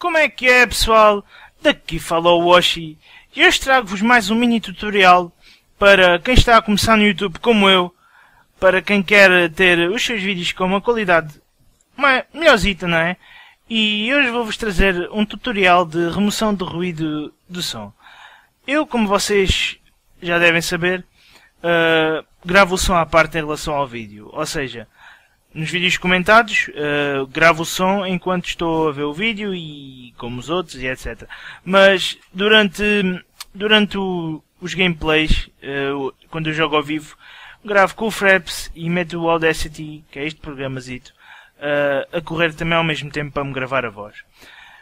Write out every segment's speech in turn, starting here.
Como é que é, pessoal? Daqui fala o Washi e hoje trago-vos mais um mini tutorial para quem está a começar no YouTube como eu, para quem quer ter os seus vídeos com uma qualidade melhorzita, não é? E hoje vou-vos trazer um tutorial de remoção de ruído do som. Eu, como vocês já devem saber, gravo o som à parte em relação ao vídeo, ou seja, nos vídeos comentados, gravo o som enquanto estou a ver o vídeo e como os outros e etc. Mas durante os gameplays, quando eu jogo ao vivo, gravo com o Fraps e meto o Audacity, que é este programazito, a correr também ao mesmo tempo para me gravar a voz.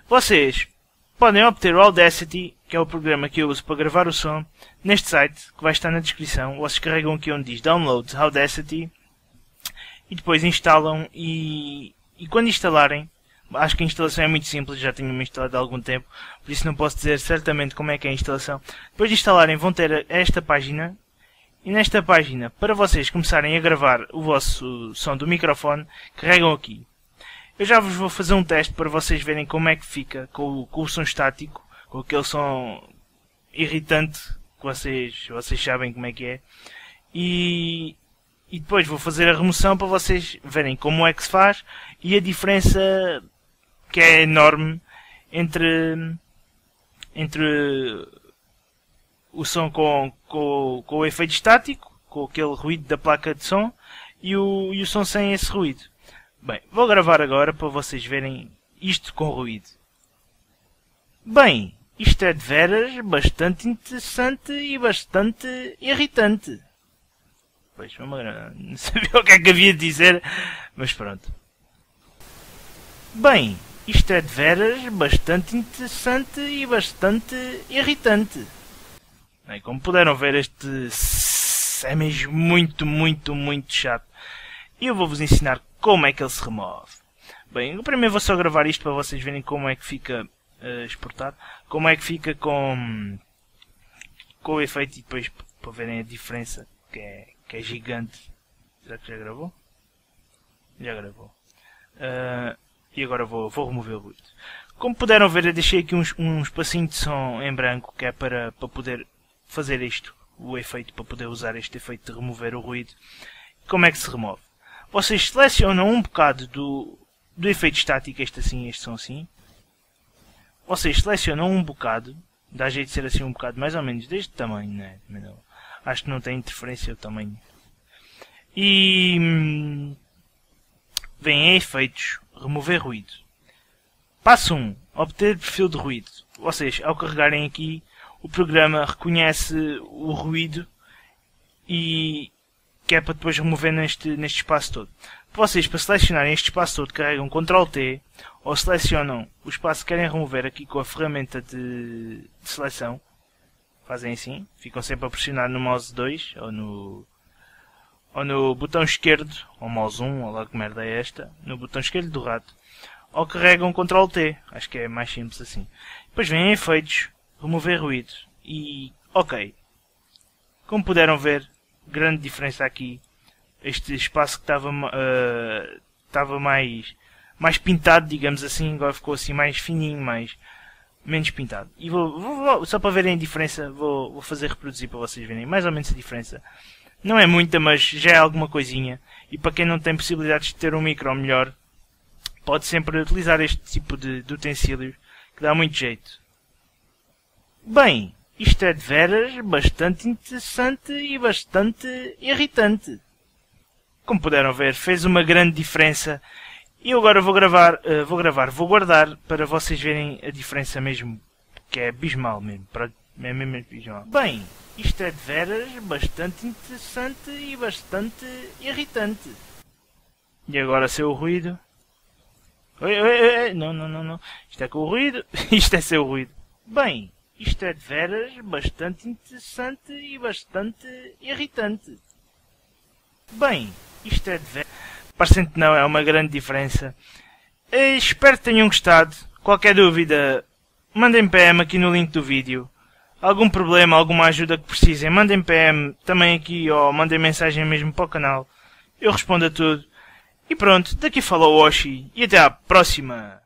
Vocês podem obter o Audacity, que é o programa que eu uso para gravar o som, neste site, que vai estar na descrição. Vocês carregam aqui onde diz Download Audacity e depois instalam e quando instalarem, acho que a instalação é muito simples, já tenho-me instalado há algum tempo, por isso não posso dizer certamente como é que é a instalação. Depois de instalarem vão ter esta página, e nesta página, para vocês começarem a gravar o vosso som do microfone, carregam aqui. Eu já vos vou fazer um teste para vocês verem como é que fica com o som estático, com aquele som irritante, que vocês sabem como é que é. E depois vou fazer a remoção para vocês verem como é que se faz e a diferença que é enorme entre o som com o efeito estático, com aquele ruído da placa de som e o som sem esse ruído. Bem, vou gravar agora para vocês verem isto com ruído. Bem, isto é de veras bastante interessante e bastante irritante. Pois, não sabia o que é que havia de dizer, mas pronto. Bem, isto é de veras bastante interessante e bastante irritante. Bem, como puderam ver, este é mesmo muito chato. E eu vou-vos ensinar como é que ele se remove. Bem, eu primeiro vou só gravar isto para vocês verem como é que fica exportado. Como é que fica com o efeito e depois para verem a diferença que é gigante. Será que já gravou? Já gravou. E agora vou remover o ruído. Como puderam ver, eu deixei aqui um espacinho de som em branco, que é para poder fazer isto, o efeito, para poder usar este efeito de remover o ruído. Como é que se remove? Vocês selecionam um bocado do efeito estático, este som assim. Vocês selecionam um bocado, dá jeito de ser assim um bocado mais ou menos deste tamanho, né? Acho que não tem interferência o tamanho. E vem em efeitos, remover ruído. Passo 1. Obter perfil de ruído. Vocês, ao carregarem aqui, o programa reconhece o ruído e que é para depois remover neste espaço todo. Vocês, para selecionarem este espaço todo, carregam Ctrl+T ou selecionam o espaço que querem remover aqui com a ferramenta de seleção. Fazem assim, ficam sempre a pressionar no mouse 2 ou no botão esquerdo, ou mouse 1, ou lá que merda é esta, no botão esquerdo do rato, ou carregam Ctrl+T, acho que é mais simples assim. Depois vem em efeitos, remover ruído e ok. Como puderam ver, grande diferença aqui, este espaço que estava mais pintado, digamos assim, agora ficou assim mais fininho, menos pintado. E vou só para verem a diferença, vou fazer reproduzir para vocês verem mais ou menos a diferença. Não é muita, mas já é alguma coisinha. E para quem não tem possibilidades de ter um micro melhor, pode sempre utilizar este tipo de utensílios, que dá muito jeito. Bem, isto é de veras bastante interessante e bastante irritante. Como puderam ver, fez uma grande diferença. E eu agora vou guardar para vocês verem a diferença mesmo, que é abismal mesmo. É mesmo abismal. Bem, isto é de veras bastante interessante e bastante irritante. E agora seu ruído. Não. Isto é com o ruído. Isto é seu ruído. Bem, isto é de veras bastante interessante e bastante irritante. Bem, isto é de veras... Parecendo que não, é uma grande diferença. Espero que tenham gostado. Qualquer dúvida, mandem PM aqui no link do vídeo. Algum problema, alguma ajuda que precisem, mandem PM também aqui ou mandem mensagem mesmo para o canal. Eu respondo a tudo. E pronto, daqui fala o Washi e até à próxima!